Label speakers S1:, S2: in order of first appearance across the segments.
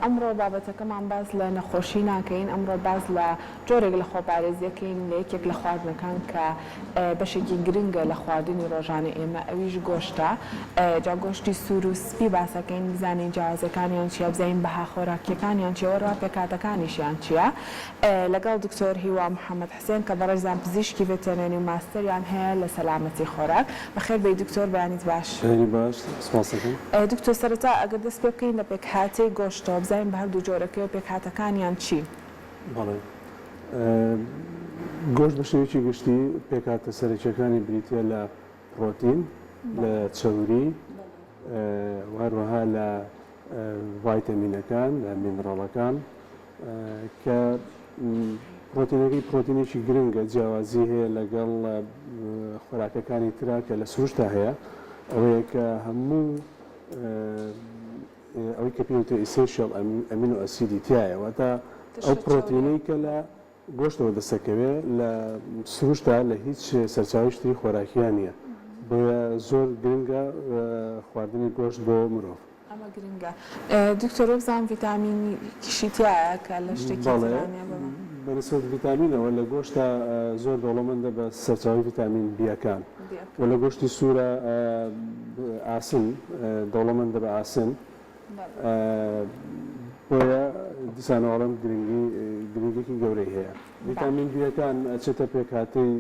S1: ئەمڕۆ بابەتەکەمان باز لە نەخۆشی ناکەین، ئەمڕۆ باز لە جۆرێک لە خۆپارێزیەکەین لە یەکێک لە خواردنەکان کە بەشێکی گرنگە لە خواردنی ڕۆژانە ئێمە ئەویش گۆشتە. جا گۆشتی سوور و سپی باسەکەین بزانین جیاوازەکانیان چیە، بزانین بەها خۆراکیەکانیان چیەوە، ڕاپێکاتەکانیشیان چییە. لەگەڵ دکتۆر هیوا محەممەد حسێن کە بەڕێزان پزیشکی ڤێتێرینەری و ماستەریان هەیە لە سەلامەتی خۆراک. بەخێر بێی دکتۆر، بەیانیت باش. دکتۆر سەرەتا ئەگەر دەست پێ بکەین لە پێکهاتەی گۆشتەوە بزانین بە هەردوو جۆرەکەی و پێکهاتەکانیان چی؟
S2: بەڵێ گۆشت بە شێوەیەکی گشتی پێکهاتە سەرەکیەکانی بریتە لە پرۆتین، لە چەوری، هەروەها لە ڤایتەمینەکان، لە مینرەڵەکان کە پرۆتینەکەی پرۆتینێکی گرنگە، جیاوازی هەیە لەگەڵ خۆراکەکانی ترا کە لە سروشتا هەیە، ئەوەیە کە هەموو ئەوەی کە پێوتە ئیسێنشیەڵ ئەمینۆ ئەسیدی تایە، واتە ئەو پرۆتینەی کە لە گۆشتەوە دەسەکەوێت لە سروشتا لە هیچ سەرچاویشتی خۆراکیان نییە، بۆیە زۆر گرنگە خواردنی گۆشت بۆ مرۆڤ.
S1: ئەمە گرنگە. دکتۆر بزانم ڤیتامینی کیشیتیایە کە لە شتێکی
S2: بەنسبەت ڤیتامینەوە لە گۆشتە زۆر دەوڵەمەندە بە سەرچاوی ڤیتامین بیەکان، و لە گۆشتی سوورە ئاسن دەوڵەمەندە بە ئاسن، بۆیە دیسانەوەڵم گرنگێکی گەورەی هەیە. ڤیتامین بیەکان ئەچێتە پێکهاتەی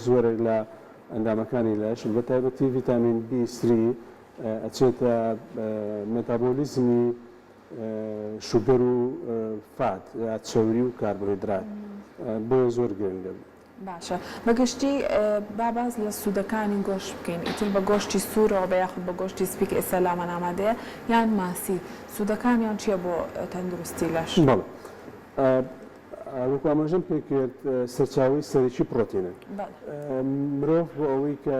S2: زۆرێک لە ئەندامەکانی لەش، بە تایبەتی ڤیتامین B3 ئەچێتە مێتابۆلیزمی شوگەر و فات یا چەوری و کاربۆهیدرات، بۆ زۆر گرنگە.
S1: باشە، بەگشتی باباز لە سوودەکانی گۆشت بکەین، ئیتر بە گۆشتی سوورەوە بە یاخود بە گۆشتی سپیک ئێستا لامان ئامادەیە یان ماسی، سوودەکانیان چییە بۆ تەندروستی لەش؟
S2: بەڵێ، وەکو ئاماژەم پێکرد سەرچاوی سەرەکی پرۆتینە. مرۆڤ بۆ ئەوەی کە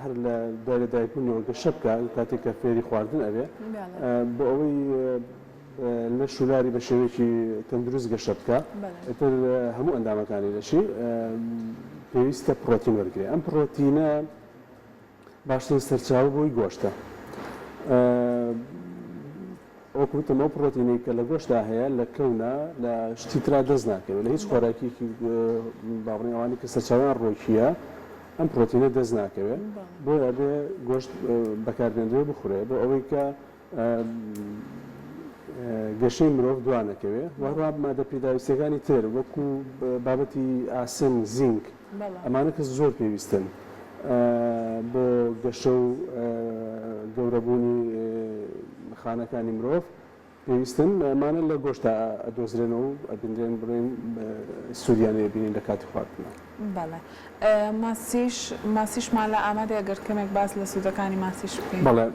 S2: هەر لە دوای لەدایکبوونەوە گەشە بکە کاتێک کە فێری خواردن ئەبێ، بۆ ئەوەی لە شولاری بە شێوەیەکی تەندروست گەشە بکە، ئەتر هەموو ئەندامەکانی لەشی پێویستە پرۆتین وەرگێ. ئەم پرۆتینە باشترین سەرچاوە بۆی گۆشتە. وەکوتم ئەو پرۆتینەی کە لە گۆشتدا هەیە لە کەونە لە شتی ترا دەست ناکەوێت، لە هیچ خۆراکیێکی باڵی ئەوانی کە سەرچاویان ڕۆکیە ئەم پرۆتینە دەست ناکەوێت، بۆیە بێ گۆشت بەکاربێنرێ بخورێ بۆ ئەوەی کە گەشەی مرۆڤ دوانەکەوێت، وەڕوا مادە پێداویستەکانی تر وەکو بابەتی ئاسن، زینک، ئەمانە کە زۆر پێویستن بۆ گەشە و گەورەبوونی خانەکانی مرۆڤ پێویستن، ئەمانە لە گۆشتە ئەدۆزرێنەوە و ئەبینرێن بڵێن سوودیانەیە بینین لە کاتی خواردنەوە.
S1: بەڵێ، ماسیشمان لە ئامادە ئەگەر کەمێک باس لە سوودەکانی ماسیش بکەین.
S2: بەڵێ،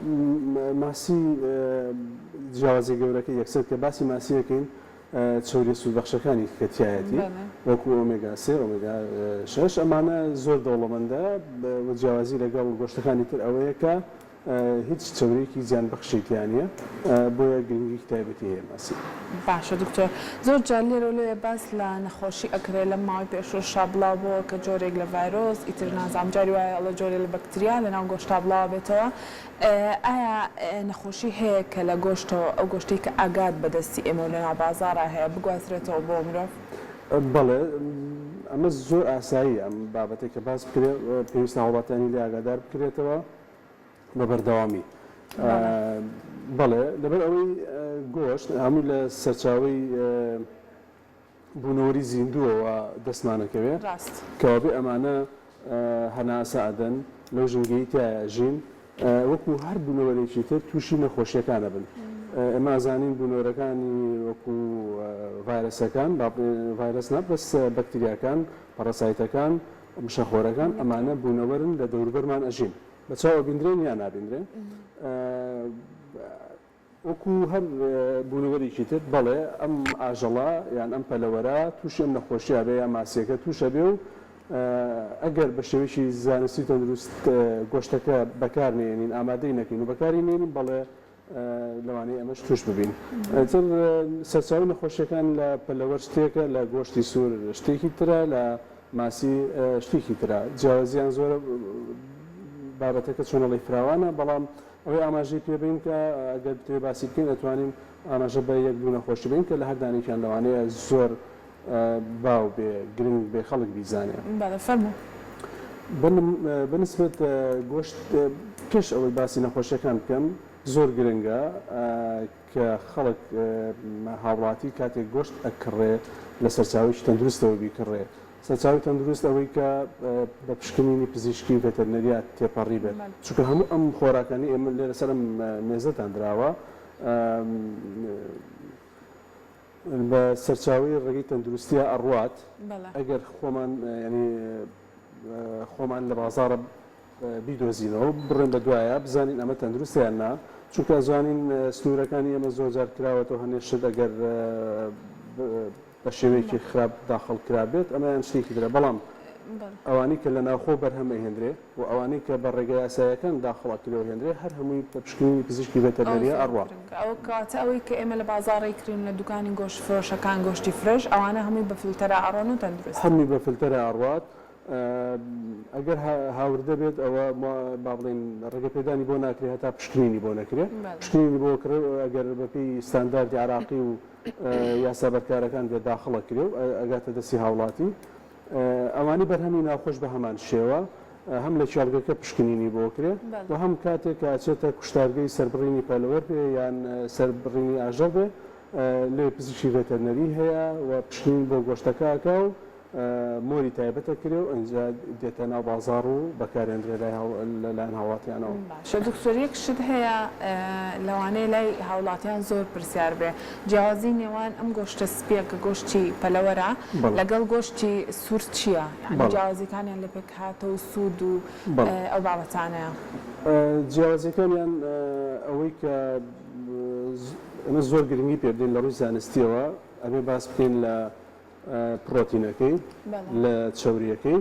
S2: ماسی جیاوازی گەورەکە یەکسەر کە باسی ماسیەکەین چۆری سوودبەخشەکانی کەتیایەتی وەکو ئۆمێگا 3، ئۆمێگا 6، ئەمانە زۆر دەوڵەمەندە بە جیاوازی لەگەڵ گۆشتەکانی تر ئەوەیە کە هیچ چەورێکی زیان بەخشێکیانە، بۆیە گرنگی تایبەتی هەیە ماسی.
S1: باشە دکتۆر، زۆر جار لێرە لێ باس لە نەخۆشی ئەکرێت لە ماوەی پێشوو شابڵاو بۆ کە جۆرێک لە ڤایرۆس، ئیتر نازام جاری وایە ئەڵە جۆرێک لە بەکتریا لە ناو گۆشتا بڵاو بێتەوە. ئایا نەخۆشی هەیە کە لە گۆشتەوە ئەو گۆشتەی کە ئاگات بەدەستی ئێمە لە ناو بازاڕە هەیە بگوازرێتەوە بۆ مرۆڤ؟
S2: بەڵێ، ئەمە زۆر ئاسایی ئەم بابەتێک کە باس بکرێت پێویستە هەوڵاتانی لێ ئاگادار بکرێتەوە بە بەردەوامی. بەڵێ، لەبەر ئەوەی گۆشت هەموو لە سەرچاوی بوونەوەری زیندووەوە دەستمانەکەوێت، کەوابێ ئەمانە هەناسە ئەدەن لەو ژنگەی تایەژین، وەکو هەر بوونەوەرێکی تر تووشی نەخۆشیەکانە بن. ئێمە ئازانین بوونەوەرەکانی وەکو ڤایرەسەکان، ڤایرەس نە بەس بەکتریاکان، پەرەسایتەکان، مشەخۆرەکان، ئەمانە بوونەوەرن لە دەوروبەرمان ئەژین، بە چاوە بینرێن یان نابینرێن. وەکو هەر بوونەوەرێکی تر، بەڵێ ئەم ئاژەڵە یان ئەم پەلەوەرە تووشی ئەم نەخۆشیە بێ یا ماسیەکە تووشە بێ و ئەگەر بە شێوەیەکی زانستی تەندروست گۆشتەکە بەکارنێنین، ئامادەی نەکەین و بەکاری نێنین، بەڵێ لەوانەیە ئەمەش توش ببین. تر سەرچاوی نەخۆشیەکان لە پەلەوەر شتێکە، لە گۆشتی سوور شتێکی ترە، لە ماسی شتێکی ترە. جیاوازیان زۆرە، بابەتەکە چۆنەڵی فراوانە، بەڵام ئەوەی ئاماژەی پێبین کە ئەگەر توێ باسی بکەین ئەتوانین ئاماژە بە یەک دوو نەخۆشی بین کە لە هەردانێکیان لەوانەیە زۆر باو بێ گرنگ بێ خەڵک بیزانێ. بنسبت گۆشت پێش ئەوەی باسی نەخۆشیەکان بکەم زۆر گرنگە کە خەڵک هاوڵاتی کاتێک گۆشت ئەکڕێ لە سەرچاوی تەندروستەوە بیکڕێ. سەرچاوی تەندروست ئەوەی کە بە پشکنینی پزیشکی ڤێتەرنەریات تێپەڕی بێت چونکە هەموو ئەم خۆراکانی ئێمە لێرە سەر مێزەتان دراوە بە سەرچاوی ڕێگەی تەندروستیە ئەڕوات ئەگەر خۆمان ینی خۆمان لە بازاڕە بیدۆزینەوە بڕێن بە دوایە بزانین ئەمە تەندروستیان نا چونکە زانین سنوورەکانی ئەمە زۆر جار کراوەتەوە هەنێ شت ئەگەر بە شێوەیەکی خراپ داخڵ کرابێت ئەمەیان شتێکی درە بەڵام ئەوانی کە لە ناوخۆ بەرهەمە هێنرێ و ئەوانەی کە بە ڕێگەی یاساییەکان داخڵاکرەوە هێنرێ هەر هەمووی بە پشکنینی پزیشکی ڤێتەرنەریە ئەڕوا.
S1: ئەو کاتە ئەوەی کە ئێمە لە بازاڕی کردین لە دوکانی گۆشت فرۆشەکان گۆشتی فرێژ ئەوانە هەمووی بە فیلتەرە ئەڕۆن و تەندروست
S2: هەمووی بە فیلتەرە ئەڕوات. ئەگەر هاوردە بێت ئەوە با بڵێن ڕێگەپێدانی بۆ ناکرێت هەتا پشکنینی بۆ نەکرێت پشکنینی بۆ کرێ ئەگەر بەپێی ستانداردی عراقی و یاسا بەرکارەکان بێت داخڵە کرێ و ئەگاتە دەستی هاوڵاتی ئەوانی بەرهەمی ناخۆش بە هەمان شێوە هەم لە چارگەکە پشکنینی بۆ کرێ و هەم کاتێک کاچێتە کوشتارگەی سەربڕینی پەلەوەر بێ یان سەربڕینی ئاژەڵ بێ لێ پزیشکی ڤێتەرنەری هەیە و پشکنین بۆ گۆشتەکەکە و مۆری تایبەتە کرێ و ئەنجا دێتە ناو بازاڕ و بەکارێنرێ لەلایەن هاوڵاتیانەوە.
S1: دکتۆر یەک شت هەیە لەوانەیە لای هاوڵاتیان زۆر پرسیار بێ جیاوازی نێوان ئەم گۆشتە سپیە کە گۆشتی پەلەوەرە لەگەڵ گۆشتی سوورس چییە؟ جیاوازیەکانیان لە پێک هاتە و سوود و ئەو بابەتانەیە.
S2: جیاوازیەکانیان ئەوەی کە ئەمە زۆر گرنگی پێ بدەین لە ڕووی زانستیەوە ئەبێ باس بکەین لە پرۆتینەکەی لە چاوریەکەی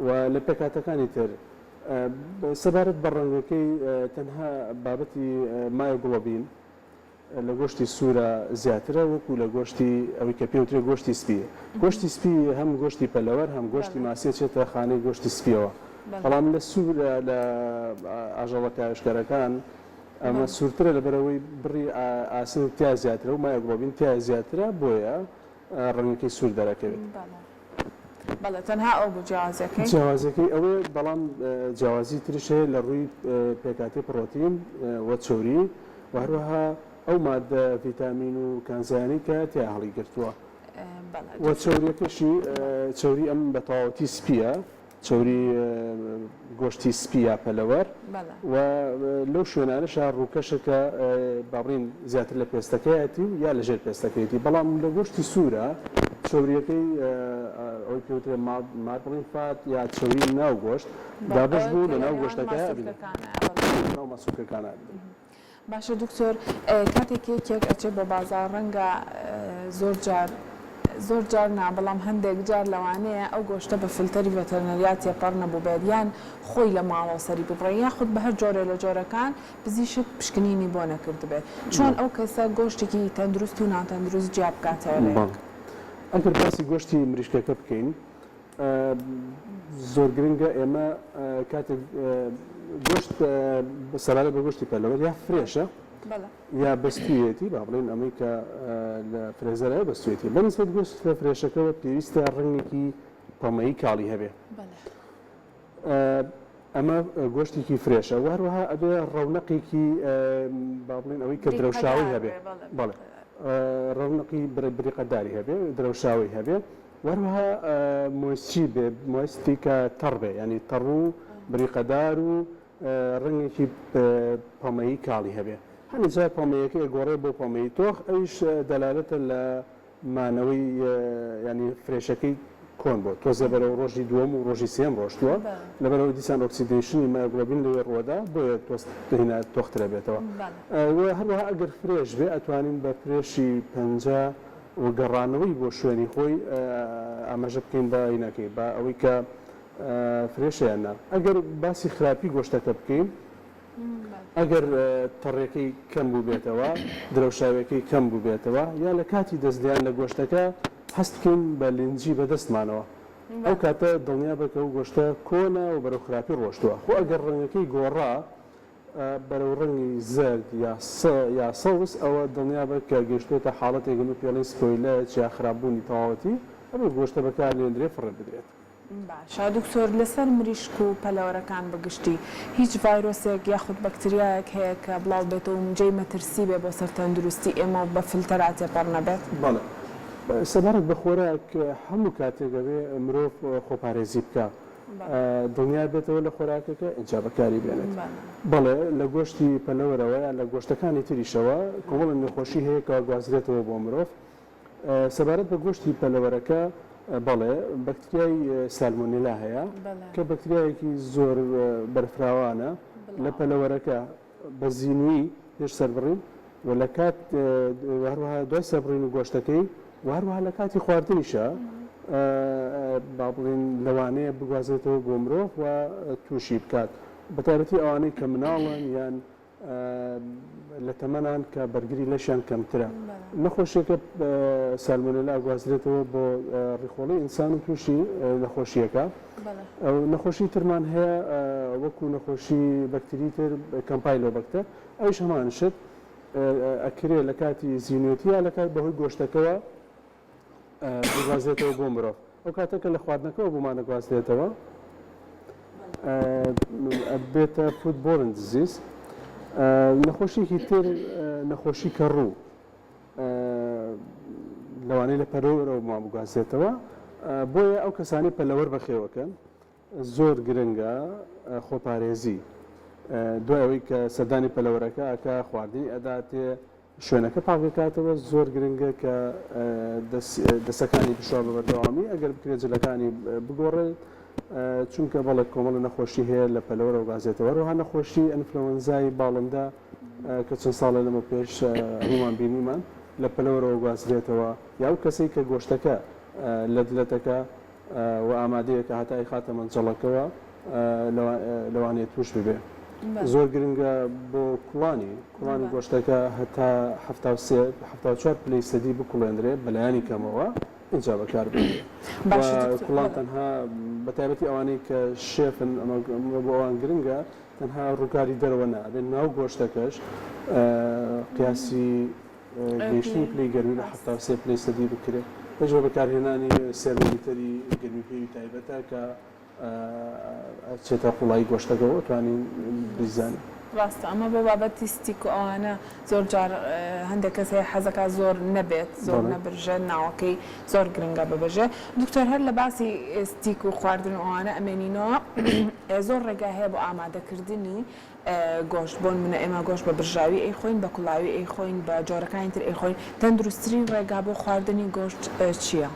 S2: و لە پێکاتەکانی تر سەبارەت بە ڕەنگەکەی تەنها بابەتی مایۆگڵۆبین لە گۆشتی سوورە زیاترە وەکو لە گۆشتی ئەوەی کە پێوترێ گۆشتی سپیە. گۆشتی سپی هەم گۆشتی پەلەوەر هەم گۆشتی ماسیە چێتە خانەی گۆشتی سپیەوە بەڵام لە سوورە لە ئاژەڵە کاوشکەرەکان ئەمە سوورترە لەبەرەوەی بڕی ئاسن تیا زیاترە و مایۆگڵۆبین تیا زیاترە بۆیە ڕەنگەکەی سوور دەرەکەوێت.
S1: بەڵێ تەنها ئەو بوو جیاوازەکەی
S2: جیاوازەکەی ئەوە بەڵام جیاوازی ترش هەیە لە ڕووی پێکاتی پرۆتین وە چۆری و هەروەها ئەو مادە ڤیتامین و کانزایانی کە تیا هەڵی گرتووە وە چۆریەکەشی چۆری ئەم بە تەواوەتی سپیە چۆری گۆشتی سپیە پەلەوەر و لەو شوێنانەشە ڕووکەشەکە باڕین زیاتر لە پێستەکەیەتی یا لەژێر پێستەکەیەتی بەڵام لە گۆشتی سوورە چۆریەکەی ئەوی پێوترێ مارپڵین فات یا چۆری ناو گۆشت دابش بوو لە ناو گۆشتەکە ناو مەسوولەکانە.
S1: باشە دکتۆر کاتێک یەکێک ئەچێت بە بازار ڕەنگە زۆر جار نا بەڵام هەندێک جار لەوانەیە ئەو گۆشتە بە فیلتەری ڤێتەرنەریات تێپەڕ نەبوو بێت یان خۆی لە ماڵەوە سەری ببڕێ یاخود بە هەر جۆرە لە جۆرەکان پزیشک پشکنینی بۆ نەکرد بێت چۆن ئەو کەسە گۆشتێکی تەندروست و ناتەندروست جیا بکاتەوە لە یەک.
S2: ئەگەر باسی گۆشتی مریشکەکە بکەین زۆر گرنگە ئێمە کاتێک گۆشت سەرانە بە گۆشتی پەلەوەر یا فرێشە یا بەستوێتی با بڵێن ئەمەی کە لە فرێزەرە بەستوێتی بەنسبەت گۆشت لە فرێشەکەەوە پێویستە ڕەنگێکی پەمەیی کاڵی هەبێ ئەمە گۆشتێکی فرێشە و هەروەها ئەبێ ڕەونەقێکی با بڵێن ئەوەی کە درەوشاوی هەبێ بەڵێ ڕەونەقی بریقەداری هەبێ درەوشاوی هەبێ وەروەها مۆستی بێ مۆستی کە تەڕ بێ ینی تەڕ و بریقەدار و ڕەنگێکی پەمەیی کاڵی هەبێ هەنی جای پەمەیەکەی گۆڕێ بۆ پەمەیی تۆخ ئەویش دەلالەتە لە مانەوەی ینی فرێشەکەی کۆن بۆ تۆزە بەرەو ڕۆژی دووەم و ڕۆژی سێم ڕۆشتووە لەبەرەوەی دیسان ئۆکسیدیشنی مایۆگڵۆبین لەوێ ڕۆدا بۆیە تۆستهێنا تۆخترە بێتەوە هەروەها ئەگەر فرێش بێ ئەتوانین بە فرێشی پەنجە و گەڕانەوەی بۆ شوێنی خۆی ئاماژە بکەین بە عینەکەی بە ئەوەی کە فرێشیاننا ئەگەر باسی خراپی گۆشتەکە بکەین ئەگەر تەڕێکەکەی کەم بوو بێتەوە درەوشاوەکەی کەم بوو بێتەوە یا لە کاتی دەستلیان لە گۆشتەکە هەست بکەین بە لنجی بەدەستمانەوە ئەو کاتە دڵنیا بکە و گۆشتە کۆنا و بەرەو خراپی ڕۆشتووە خۆ ئەگەر ڕەنگەکەی گۆڕا بەرەو ڕەنگی زەرد یا سەوز ئەوە دڵنیا بە کە گەشتوتە حاڵەتێکگەن و پێڵین سپۆیلەت یا خراپبوونی تەواوەتی ئەمە گۆشتە بەکارێنرێ فڕێ بدرێت.
S1: باشە دکتۆر لەسەر مریشک و پەلەوەرەکان بەگشتی هیچ ڤایرۆسێک یاخود بەکتریایەک هەیە کە بڵاو بێتەوە جێی مەترسی بێ بۆ سەر تەندروستی ئێمە بە فلتەراتێ پەڕ نەبێت؟
S2: بەڵێ سەبارەت بە خۆراک هەموو کاتێکەوێ مرۆڤ خۆپارێزی بکە دڵنیا بێتەوە لە خۆراکەکە ئینجا بەکاری بێنێت. بەڵێ لە گۆشتی پەلەوەرەوە لە گۆشتەکانی تریشەوە کۆمەڵە نەخۆشی هەیە کە گوازرێتەوە بۆ مرۆڤ. سەبارەت بە گۆشتی پەلەوەرەکە بەڵێ بەکتریای سالمۆنێلا هەیە کە بەکتریایەکی زۆر بەرفراوانە لە پەلەوەرەکە بە زیینوی پێش سەربڕین و لە کات هەروەها دوای سەربڕین و گۆشتەکەی و هەروەها لە کاتی خواردنیشە با بڵین لەوانەیە بگوازێتەوە بۆ مرۆڤ و تووشی بکات بە تایبەتی ئەوانەی کە مناڵن یان لە تەمەنان کە بەرگری لەشیان کەمترە. نەخۆشیەکە سالمۆنێلا گوازرێتەوە بۆ ڕێخۆڵی ئینسان و تووشی نەخۆشیەکە. نەخۆشی ترمان هەیە وەکو نەخۆشی بەکتری تر کەمپایلۆبەکتەر ئەویش هەمان شت ئەکرێ لە کاتی زیینوێتیە لە کات بەهۆی گۆشتەکەەوە بگوازێتەوە بۆ مرۆڤ. ئەو کاتەکە لە خواردنەکەەوە بۆمان دەگوازرێتەوە بێتە فودبۆرن دزیز. نەخۆشیێکی تر نەخۆشی کەڕوو لەوانەیە لە پەلەوەرەوە بۆمان بگوازێتەوە بۆیە ئەو کەسانی پەلەوەر بەخێوەکەن زۆر گرنگە خۆپارێزی دوای ئەوەی کە سەردانی پەلەوەرەکە ئەکا خواردنی ئەداتێ شوێنەکە پاکەکاتەوە زۆر گرنگە کە دەسەکانی بشوا بە بەردەوامی ئەگەر بکرێت جلەکانی بگۆڕێت چونکە بەڵێ کۆمەڵە نەخۆشی هەیە لە پەلەوەرەوە گازێتەوە ڕۆها نەخۆشی ئەنفلەوەنزای باڵندا کە چەند ساڵە لەمە پێش هەمومان بینیمان لە پەلەوەرەوە گازرێتەوە یا ئەو کەسەی کە گۆشتەکە لە دلەتەکە و ئامادەیە کە هەتای خاتە مەنجەڵەکەەوە لەوانێت توش ببێ. زۆر گرنگە بۆ کوڵانی گۆشتەکە هەتا 74 پلەی سەدی بکوڵێنرێ بەلایانی کەمەوە اینجا بەکار بێت. کوڵان تەنها بە تایبەتی ئەوانەی کە شێفن بۆ ئەوان گرنگە تەنها ڕووکاری دەرەوە نابێت ناو گۆشتەکەش قیاسی گەیشتنی پلەی گەرمی لە 73 پلەی سەدی بکرێت. پێشەوە بەکارهێنانی سێرمۆمیتەری گەرمیپێوی تایبەتە کە چێتە قوڵایی گۆشتەکەەوە توانین بریزانین.
S1: ڕاستە ئەمە بۆ بابەتی ستیک و ئەوانە زۆر جار هەندێک کەس هەیە حەزەکە زۆر نەبێت زۆر نەبرژێت ناوەکەی زۆر گرنگە ببژێ. دکتۆر هەر لە باسی ستیک و خواردن ئەوانە ئەمێنینەوە زۆر ڕێگا هەیە بۆ ئامادەکردنی گۆشت بۆن منە ئێمە گۆشت بە برژاوی ئەیخۆین بە کوڵاوی ئەیخۆین بە جۆرەکانی تر ئەیخۆین تەندروستترین ڕێگا بۆ خواردنی گۆشت چییە؟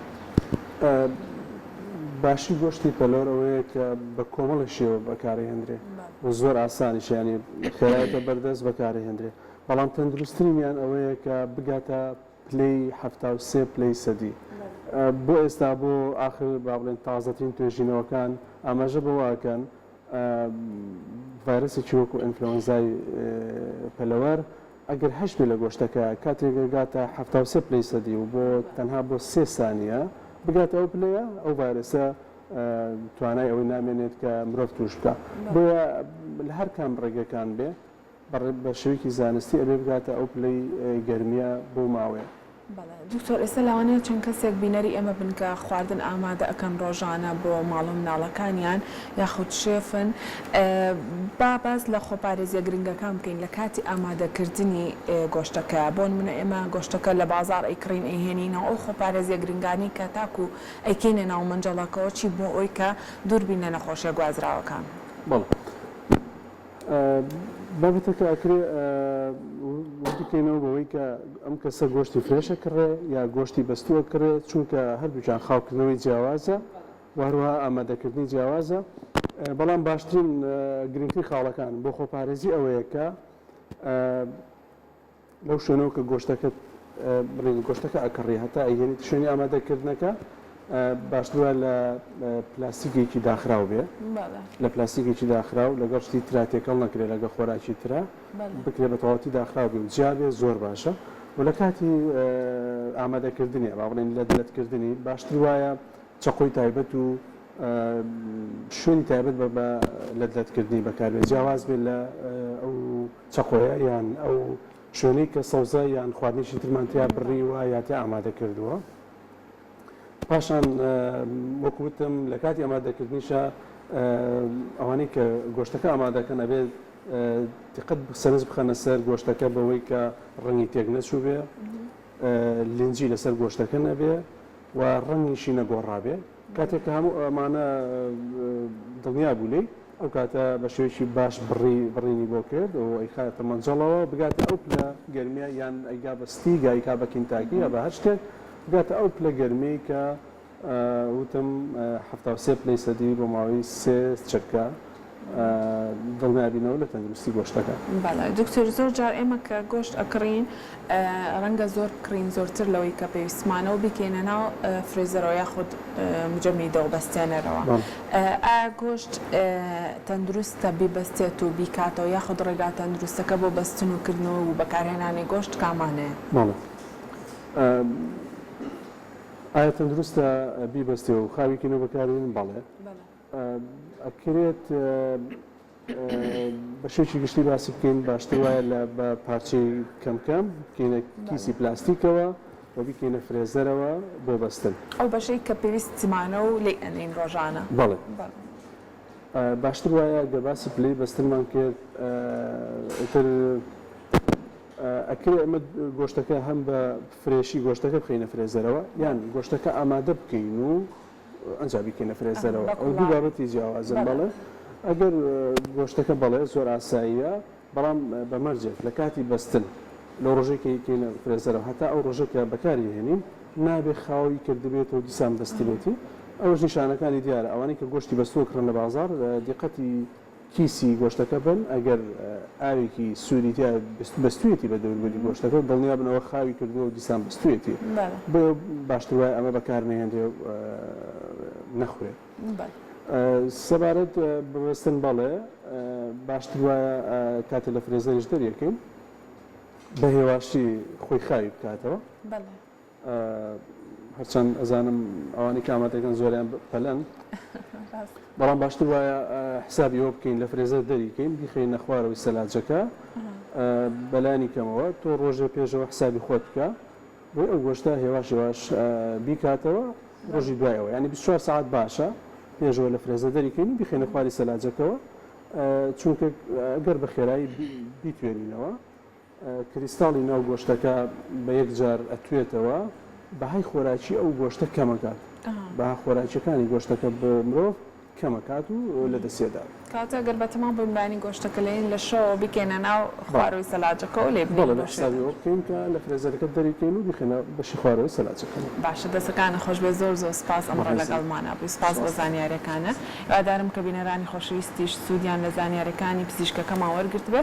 S2: باشی گۆشتی پەلەوەرەوەیە کە بە کۆمەڵی شێوە بەکارهێنرێ و زۆر ئاسانیشیانی خێرایەتە بەردەست بەکارهێنرێ بەڵام تەندروستترینیان ئەوەیە کە بگاتە پلەی 73 پلەی سەدی. بۆ ئێستا بۆ ئاخر با بڵێن تازەترین توێژینەوەکان ئاماژە بەواکەن ڤایرۆسێکی وەکو ئینفلەوەنزای پەلەوەر ئەگەر هەشت لە گۆشتەکە کاتێک گاتە 73 پلەی سەدی و بۆ تەنها بۆ 3 سانیە بگاتە ئەو پلەیە ئەو ڤایرۆسە توانای ئەوەی نامێنێت کە مرۆڤ توش بکە. بۆیە لە هەر کام ڕێگەکان بێ بە شێوەیەکی زانستی ئەبێ بگاتە ئەو پلەی گەرمیە بۆ ماوەیە.
S1: دکتۆر ئێستا لەوانەیە چەند کەسێک بینەری ئێمە بنکە خواردن ئامادە ئەەکەن ڕۆژانە بۆ ماڵ و مناڵەکانیان یاخود شێفن با باز لە خۆپارێزیە گرنگەکان بکەین لە کاتی ئامادەکردنی گۆشتەکە بۆن منە ئێمە گۆشتەکە لە بازار ئەیکڕین ئەیهێنینەوە ئەو خۆپارێزیە گرنگانی کە تاکو ئەیکەینە ناو منجەڵەکەەوە چی بۆ ئەوی کە دووربینە نەخۆشیە گوازراوەکان.
S2: بابەتەکە ئەکرێ بکەینەوە بەوەی کە ئەم کەسە گۆشتی فرێشە کڕێ یا گۆشتی بەستووە کڕێت چونکە هەردووچان خاوکردنەوەی جیاوازە وهروها ئامادەکردنی جیاوازە بەڵام باشترین گرنگترین خاڵەکان بۆ خۆپارێزی ئەوەیە کە لەو شوێنەوە کە گۆشتەکە ئەکڕی هەتا ئەیهێنیت شوێنی ئامادەکردنەکە باشترە لە پلاستیکێکی داخراو بێ لە پلاستیکێکی داخراو لەگەڵ شتی ترا تێکەڵ نەکرێت لەگە خۆراکی ترا بکرێت بە تەواوەتی داخراو بێ و جیابێ زۆر باشە و لە کاتی ئامادەکردنی با بڵێن لە دلەتکردنی باشتر وایە چەقۆی تایبەت و شوێنی تایبەت بە لەدەتکردنی بەکاربێت جیاواز بێت لە ئەو چەقۆیە یان ئەو شوێنەی کە سەوزە یان خواردنیشی ترمانتیا بڕیوە یاتی ئامادە کردووە. پاشان وەکوتم لە کاتی ئامادەکردنیشە ئەوانەی کە گۆشتەکە ئامادەکەن ئەبێت دقت سەرنج بخەنە سەر گۆشتەکە بەوەی کە ڕەنگی تێک نەچوو بێ، لنجی لەسەر گۆشتەکە نەبێ و ڕەنگیشی نەگۆڕابێ. کاتێک کە هەموو ئەمانە دڵنیا بوو لێی ئەو کاتە بە شێوەیەکی باش بڕینی بۆ کرد و ئەیخاتە مەنجەڵەوە بگاتە ئەو پلە گەرمیە یان ئەیگا بە ستیگ ئایکا بە کینتاکی یا بە هەر شتێک بگاتە ئەو پلە گەرمەی کە وتم 73 پلەی سەدی بۆ ماوەی 3 چرکە دڵنیابینەوە لە تەندروستی گۆشتەکە.
S1: بەڵێ دکتۆر زۆر جار ئێمە کە گۆشت ئەکڕین ڕەنگە زۆر بکڕین زۆرتر لەوەی کە پێویستمانەوە بکەینە ناو فرێزەرەوە یاخود مجەممیدەوە بەستێنەرەوە. ئایا گۆشت تەندروستە بیبەستێت و بیکاتەوە یاخود ڕێگا تەندروستەکە بۆ بەستن و کردنەوە و بەکارهێنانی گۆشت کامانەیە؟
S2: ئایا تەندروستە بیبەستێەوە و خاویکردنەوە بەکارهێنن؟ بەڵێ. ئەکرێت بە شێوکی گشتی باسی بکەین باشتر وایە لە بە پارچەی کەمکەم بکەینە کیسی پلاستیکەوە و بکەینە فرێزەرەوە بۆ بەستن.
S1: ئەو بەشەی کە پێویستمانە و لێ ئەنین ڕۆژانە.
S2: بەڵێ. باشتر وایە گە باسی پلەی بەستنمان کرد ئەکرێت ئەمە گۆشتەکە هەم بە فرێشی گۆشتەکە بخەینە فرێزەرەوە یان گۆشتەکە ئامادە بکەین و ئەنجا بیکەینە فرێزەرەوە. ئەو دوو بابەتی جیاوازن. بەڵێ ئەگەر گۆشتەکە بەڵێ زۆر ئاساییە بەڵام بەمەرجێت لە کاتی بەستن لەو ڕۆژێکی کەینە فرێزەرەوە هەتا ئەو ڕۆژێکە بەکاری هێنین نابێ خاوی کردبێتەوە دیسان بەستێتی. ئەوەش نیشانەکانی دیارە ئەوانەی کە گۆشتی بەستووە کڕن لە بازار دیقەتی کیسی گۆشتەکە بن ئەگەر ئاوێکی سووریتیا بەستوێتی بە دەوروبەری گۆشتەکە دڵنیا بنەوە خاوی کردووە و دیسان بەستوێتی بۆ باشتر وایە ئەمە بەکار نهێنرێ نەخورێت. سەبارەت ببەستن بەڵێ باشتر وایە کاتێ لە فرێزەریش دەریەکەین بە هێواشی خۆی خاوی بکاتەوە. هەرچەند ئەزانم ئەوانی کە ئامادەکەن زۆریان پەلەن بەڵام باشتر وایە حسابی ئەوە بکەین لە فرێزەر دەریکەین بیخەینە خوارەوەی سەلاجەکە بەلانی کەمەوە تۆ ڕۆژێ پێشەوە حسابی خۆت بکە بۆ ئەو گۆشتە هێواش هێواش بیکاتەوە ڕۆژی دوایەوە ینی 24 ساعت باشە پێشەوە لە فرێزەر دەریکەین بیخەینە خواری سەلاجەکەوە چونکە ئەگەر بە خێرایی بیتوێنینەوە کریستاڵی ناو گۆشتەکە بە یەکجار ئەتوێتەوە بەهای خۆراکی ئەو گۆشتە کەمەکات بە خۆراکیەکانی گۆشتەکە بە مرۆڤ کەمەکات و لە دەستێدا
S1: کاتە گەر بەتەمان بمبانی گۆشتەکە لێن لە شەوە بکەینە ناو خواروی سەلاجەکە و لێ
S2: بڵێ بکەین کە لە فرێزەرەکە دەریکەین و بخێنە بەشی خواروی سەلاجەکە.
S1: باشە دەستەکانە خۆش بێ زۆر زۆر سپاس ئەمڕۆ لەگەڵمانە بووی سپاس بۆ زانیاریەکانە. هیوادارم کە بینەرانی خۆشەویستیش سوودیان لە زانیاریەکانی پزیشکەکەمان وەرگرت بێ